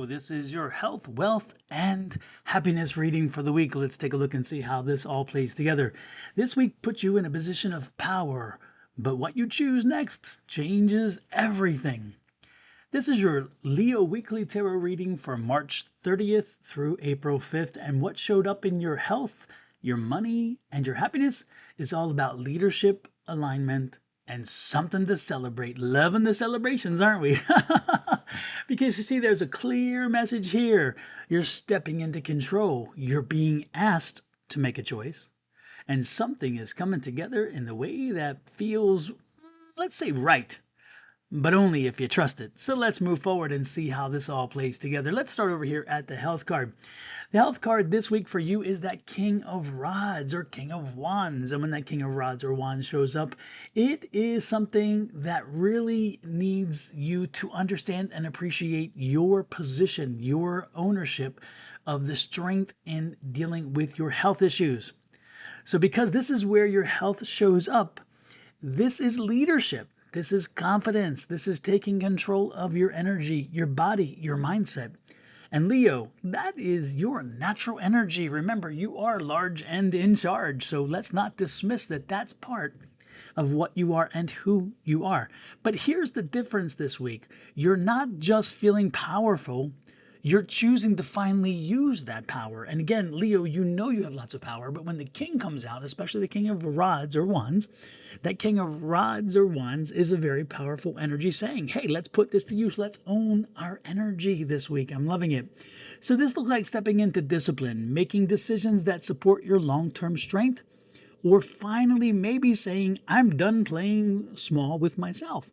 Hello, this is your health, wealth, and happiness reading for the week. Let's take a look and see how this all plays together. This week puts you in a position of power, but what you choose next changes everything. This is your Leo Weekly Tarot reading for March 30th through April 5th, and what showed up in your health, your money, and your happiness is all about leadership, alignment, and something to celebrate. Loving the celebrations, aren't we? Because you see, there's a clear message here. You're stepping into control. You're being asked to make a choice. And something is coming together in the way that feels, let's say, right, but only if you trust it. So let's move forward and see how this all plays together. Let's start over here at the health card. The health card this week for you is that King of Rods or King of Wands. And when that King of Rods or Wands shows up, it is something that really needs you to understand and appreciate your position, your ownership of the strength in dealing with your health issues. So because this is where your health shows up, this is leadership. This is confidence. This is taking control of your energy, your body, your mindset. And Leo, that is your natural energy. Remember, you are large and in charge. So let's not dismiss that that's part of what you are and who you are. But here's the difference this week. You're not just feeling powerful. You're choosing to finally use that power. And again, Leo, you know you have lots of power, but when the king comes out, especially the king of rods or wands, that king of rods or wands is a very powerful energy saying, hey, let's put this to use. Let's own our energy this week. I'm loving it. So this looks like stepping into discipline, making decisions that support your long-term strength, or finally maybe saying, I'm done playing small with myself.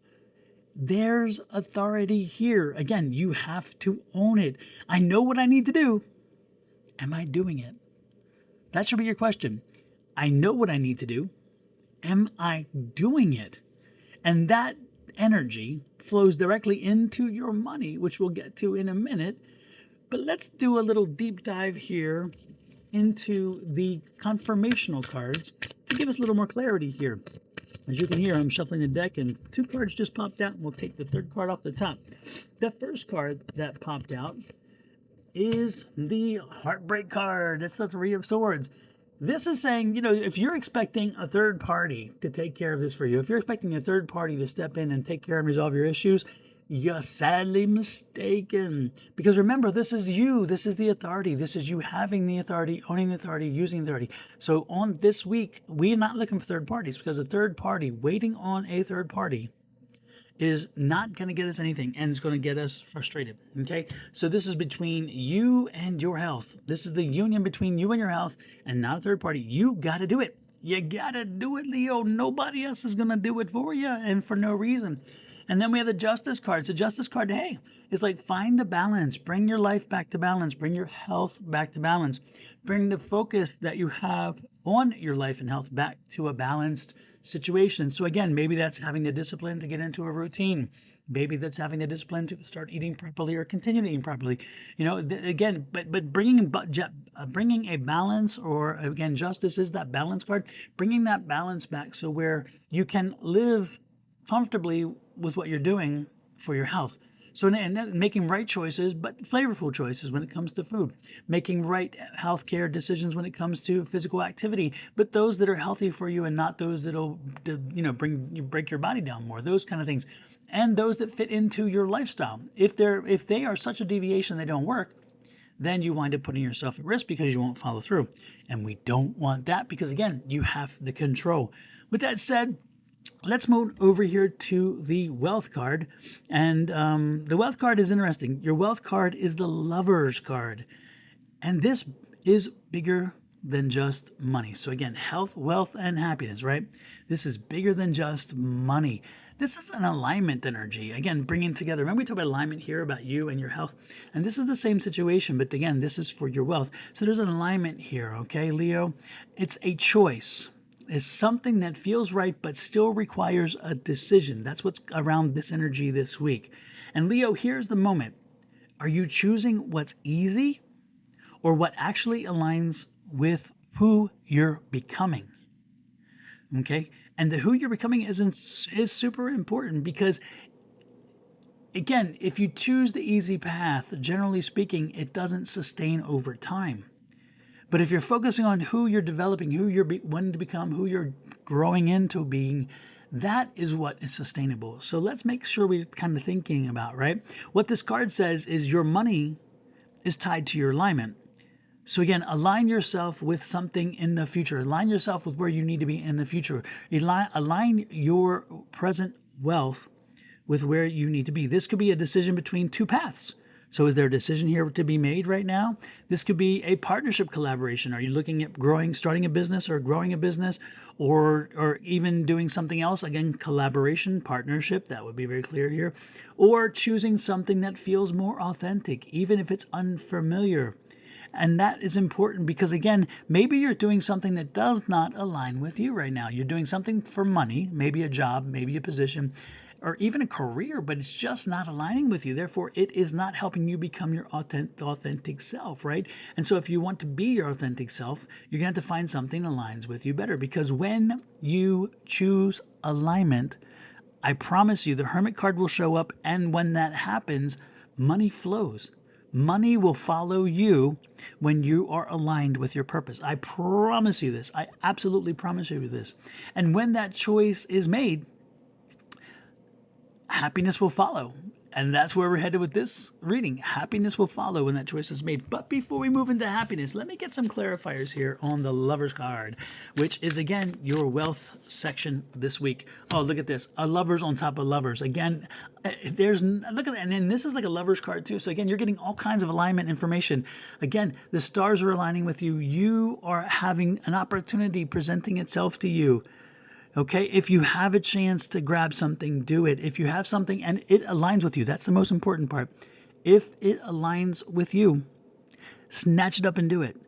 There's authority here. Again, you have to own it. I know what I need to do. Am I doing it? That should be your question. I know what I need to do. Am I doing it? And that energy flows directly into your money, which we'll get to in a minute. But let's do a little deep dive here into the confirmational cards to give us a little more clarity here. As you can hear, I'm shuffling the deck and two cards just popped out, and we'll take the third card off the top. The first card that popped out is the Heartbreak card. That's the Three of Swords. This is saying, if you're expecting a third party to take care of this for you, if you're expecting a third party to step in and take care and resolve your issues, you're sadly mistaken. Because remember, this is you. This is the authority. This is you having the authority, owning the authority, using the authority. So on this week, we're not looking for third parties because a third party, waiting on a third party, is not going to get us anything and it's going to get us frustrated. Okay. So this is between you and your health. This is the union between you and your health and not a third party. You got to do it. You got to do it, Leo. Nobody else is going to do it for you and for no reason. And then we have the Justice card. It's a Justice card, hey, it's like find the balance. Bring your life back to balance. Bring your health back to balance. Bring the focus that you have on your life and health back to a balanced situation. So again, maybe that's having the discipline to get into a routine. Maybe that's having the discipline to start eating properly or continue to eat properly. Again, but bringing a balance, or again, Justice is that balance card. Bringing that balance back so where you can live comfortably with what you're doing for your health. So and making right choices, but flavorful choices when it comes to food. Making right healthcare decisions when it comes to physical activity, but those that are healthy for you and not those that'll break your body down more. Those kind of things, and those that fit into your lifestyle. If they are such a deviation they don't work, then you wind up putting yourself at risk because you won't follow through. And we don't want that because again, you have the control. With that said, let's move over here to the wealth card. And the wealth card is interesting. Your wealth card is the Lover's card. And this is bigger than just money. So again, health, wealth, and happiness, right? This is bigger than just money. This is an alignment energy. Again, bringing together. Remember we talked about alignment here, about you and your health. And this is the same situation, but again, this is for your wealth. So there's an alignment here, okay, Leo? It's a choice. Is something that feels right but still requires a decision. That's what's around this energy this week. And Leo, here's the moment. Are you choosing what's easy or what actually aligns with who you're becoming? Okay? And the who you're becoming is super important because Again, if you choose the easy path, generally speaking, it doesn't sustain over time. But if you're focusing on who you're developing, who you're wanting to become, who you're growing into being, that is what is sustainable. So let's make sure we're kind of thinking about, right? What this card says is your money is tied to your alignment. So again, align yourself with something in the future. Align yourself with where you need to be in the future. Align your present wealth with where you need to be. This could be a decision between two paths. So is there a decision here to be made right now? This could be a partnership collaboration. Are you looking at growing, starting a business or growing a business, or even doing something else? Again, collaboration, partnership, that would be very clear here. Or choosing something that feels more authentic, even if it's unfamiliar. And that is important because, again, maybe you're doing something that does not align with you right now. You're doing something for money, maybe a job, maybe a position, or even a career, but it's just not aligning with you. Therefore, it is not helping you become your authentic self, right? And so, if you want to be your authentic self, you're going to have to find something that aligns with you better because when you choose alignment, I promise you the Hermit card will show up. And when that happens, money flows. Money will follow you when you are aligned with your purpose. I promise you this. I absolutely promise you this. And when that choice is made, happiness will follow. And that's where we're headed with this reading. Happiness will follow when that choice is made. But before we move into happiness, let me get some clarifiers here on the Lover's card, which is, again, your wealth section this week. Oh, look at this. A Lovers on top of Lovers. Again, look at that. And then this is like a Lover's card, too. So, again, you're getting all kinds of alignment information. Again, the stars are aligning with you. You are having an opportunity presenting itself to you. Okay, if you have a chance to grab something, do it. If you have something and it aligns with you, that's the most important part. If it aligns with you, snatch it up and do it.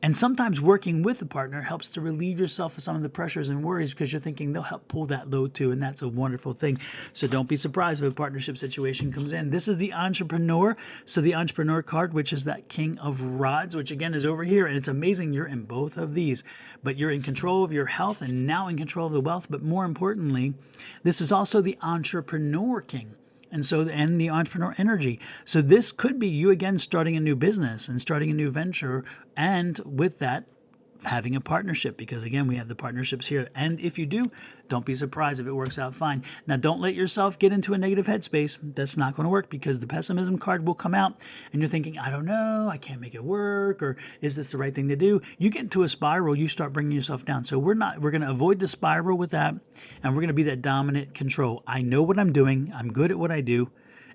And sometimes working with a partner helps to relieve yourself of some of the pressures and worries because you're thinking they'll help pull that load too, and that's a wonderful thing. So don't be surprised if a partnership situation comes in. This is the Entrepreneur. So the Entrepreneur card, which is that King of Rods, which again is over here, and it's amazing you're in both of these. But you're in control of your health and now in control of the wealth. But more importantly, this is also the Entrepreneur King. And the entrepreneur energy. So this could be you again starting a new business and starting a new venture, and with that, having a partnership, because again, we have the partnerships here. And if you do, don't be surprised if it works out fine. Now, don't let yourself get into a negative headspace. That's not going to work because the pessimism card will come out and you're thinking, I don't know, I can't make it work, or is this the right thing to do? You get into a spiral, you start bringing yourself down. So we're going to avoid the spiral with that, and we're going to be that dominant control. I know what I'm doing, I'm good at what I do,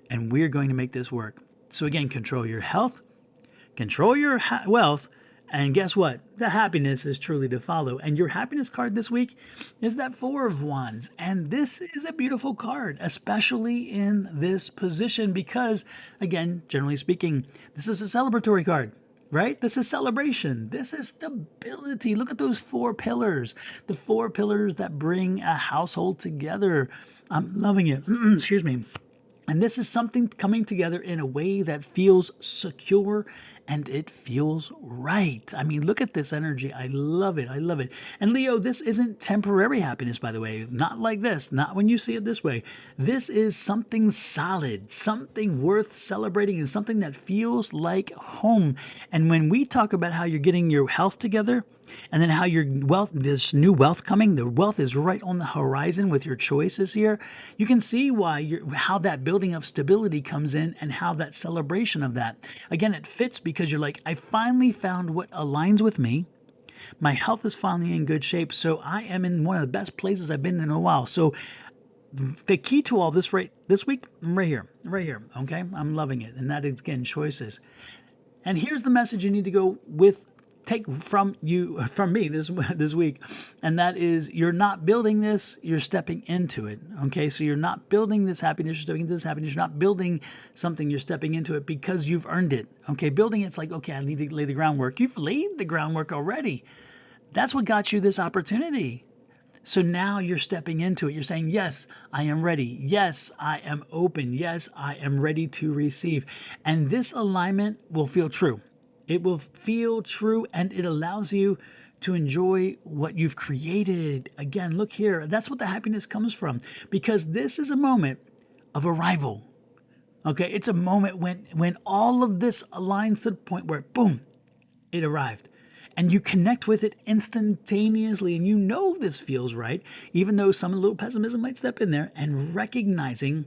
and we're going to make this work. So again, control your health, control your wealth, and guess what? The happiness is truly to follow. And your happiness card this week is that Four of Wands. And this is a beautiful card, especially in this position because, again, generally speaking, this is a celebratory card. Right? This is celebration. This is stability. Look at those four pillars. The four pillars that bring a household together. I'm loving it. Excuse me. And this is something coming together in a way that feels secure and it feels right. I mean, look at this energy. I love it. I love it. And Leo, this isn't temporary happiness, by the way. Not like this. Not when you see it this way. This is something solid, something worth celebrating, and something that feels like home. And when we talk about how you're getting your health together, and then how your wealth, this new wealth coming, the wealth is right on the horizon with your choices here. You can see how that building of stability comes in and how that celebration of that. Again, it fits because you're like, I finally found what aligns with me. My health is finally in good shape. So I am in one of the best places I've been in a while. So the key to all this this week, right here, right here. Okay. I'm loving it. And that is, again, choices. And here's the message you need to go with, take from me this week, and that is you're not building this, you're stepping into it. Okay, so you're not building this happiness, you're stepping into this happiness. You're not building something, you're stepping into it because you've earned it. Okay, building it's like, okay, I need to lay the groundwork. You've laid the groundwork already. That's what got you this opportunity. So now you're stepping into it. You're saying, yes, I am ready. Yes, I am open. Yes, I am ready to receive. And this alignment will feel true. It will feel true, and it allows you to enjoy what you've created. Again, look here. That's what the happiness comes from, because this is a moment of arrival. Okay, it's a moment when all of this aligns to the point where boom, it arrived. And you connect with it instantaneously, and you know this feels right, even though some little pessimism might step in there, and recognizing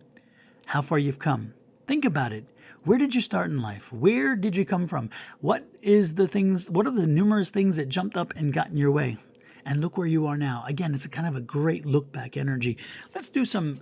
how far you've come. Think about it. Where did you start in life? Where did you come from? What are the numerous things that jumped up and got in your way? And look where you are now. Again, it's a kind of a great look back energy. Let's do some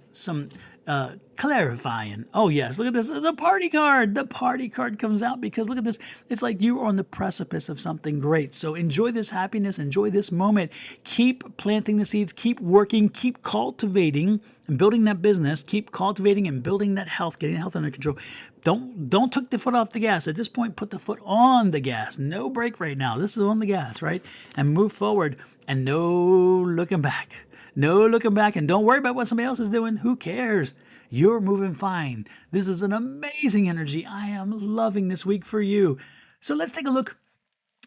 clarifying. Oh yes, look at this. There's a party card. The party card comes out because look at this. It's like you are on the precipice of something great. So enjoy this happiness. Enjoy this moment. Keep planting the seeds. Keep working. Keep cultivating and building that business. Keep cultivating and building that health. Getting health under control. Don't take the foot off the gas. At this point, put the foot on the gas. No brake right now. This is on the gas, right? And move forward. And no looking back. No looking back. And don't worry about what somebody else is doing. Who cares? You're moving fine. This is an amazing energy. I am loving this week for you. So let's take a look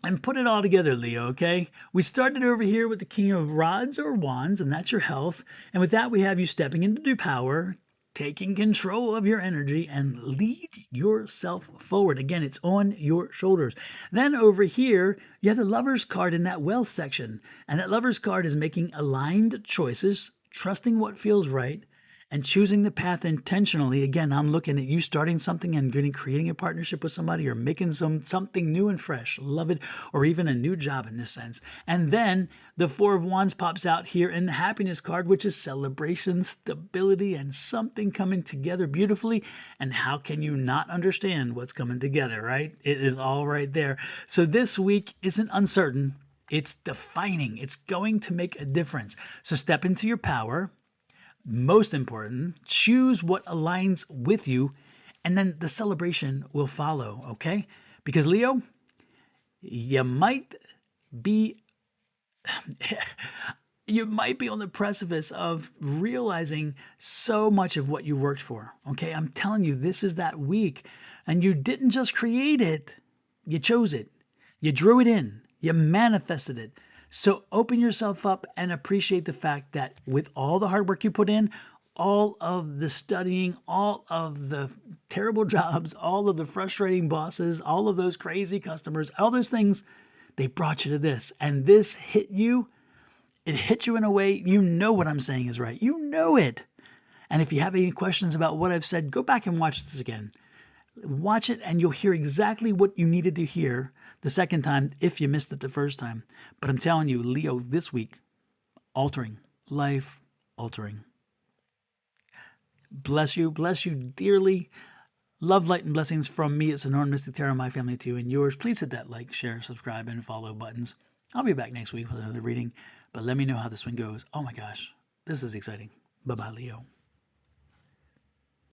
and put it all together, Leo, okay? We started over here with the King of Rods or Wands, and that's your health. And with that, we have you stepping into new power, taking control of your energy, and lead yourself forward. Again, it's on your shoulders. Then over here, you have the Lover's card in that wealth section. And that Lover's card is making aligned choices, trusting what feels right, and choosing the path intentionally. Again, I'm looking at you starting something and creating a partnership with somebody or making something new and fresh, love it, or even a new job in this sense. And then the Four of Wands pops out here in the happiness card, which is celebration, stability, and something coming together beautifully. And how can you not understand what's coming together, right? It is all right there. So this week isn't uncertain. It's defining. It's going to make a difference. So step into your power. Most important, choose what aligns with you, and then the celebration will follow, okay? Because Leo, you might be you might be on the precipice of realizing so much of what you worked for. Okay, I'm telling you, this is that week, and you didn't just create it, you chose it, you drew it in, you manifested it. So open yourself up and appreciate the fact that with all the hard work you put in, all of the studying, all of the terrible jobs, all of the frustrating bosses, all of those crazy customers, all those things, they brought you to this. And this hit you, it hits you in a way you know what I'm saying is right. You know it. And if you have any questions about what I've said, go back and watch this again. Watch it and you'll hear exactly what you needed to hear the second time if you missed it the first time. But I'm telling you, Leo, this week, altering, life altering. Bless you dearly. Love, light, and blessings from me. It's Norm Mystic Tarot, my family to you and yours. Please hit that like, share, subscribe, and follow buttons. I'll be back next week with another reading, but let me know how this one goes. Oh my gosh, this is exciting. Bye-bye, Leo.